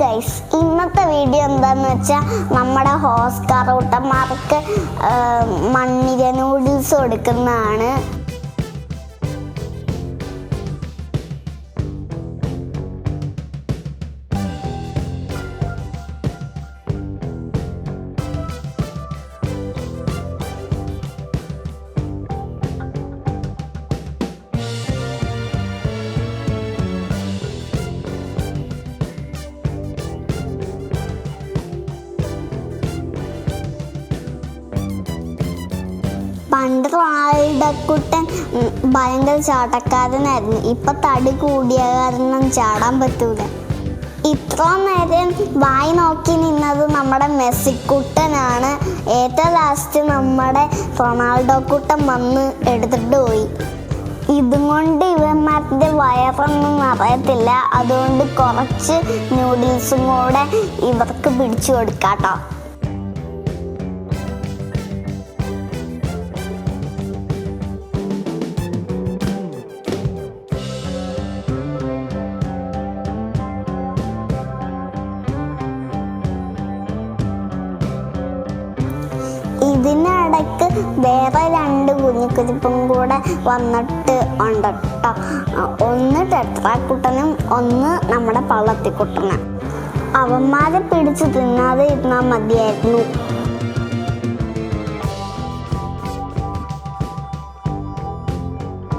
Guys, ഇന്നത്തെ video എന്താന്ന് വെച്ചാൽ നമ്മുടെ ഓസ്കാർ കൂട്ടന്മാർക്ക് മണ്ണിര നൂഡിൽസ് കൊടുക്കുന്നതാണ്. പണ്ട് റൊണാൾഡോക്കുട്ടൻ ഭയങ്കര ചാട്ടക്കാരനായിരുന്നു. ഇപ്പൊ തടി കൂടിയ കാരണം ചാടാൻ പറ്റൂല. ഇത്ര നേരം വായി നോക്കി നിന്നത് നമ്മുടെ മെസ്സിക്കുട്ടനാണ്. ഏറ്റവും ലാസ്റ്റ് നമ്മുടെ റൊണാൾഡോക്കുട്ടൻ വന്ന് എടുത്തിട്ട് പോയി. ഇതും കൊണ്ട് ഇവന്മാരുടെ വയറൊന്നും നിറയത്തില്ല. അതുകൊണ്ട് കുറച്ച് നൂഡിൽസും കൂടെ ഇവർക്ക് പിടിച്ചു കൊടുക്കാട്ടോ. ഇതിനിടയ്ക്ക് വേറെ രണ്ട് കുഞ്ഞിക്കുരിപ്പും കൂടെ വന്നിട്ട് ഉണ്ട് കേട്ടോ. ഒന്ന് ടെട്രാക്കുട്ടനും ഒന്ന് നമ്മുടെ പള്ളത്തിക്കുട്ടനും. അവന്മാരെ പിടിച്ച് തിന്നാതെ ഇരുന്നാൽ മതിയായിരുന്നു.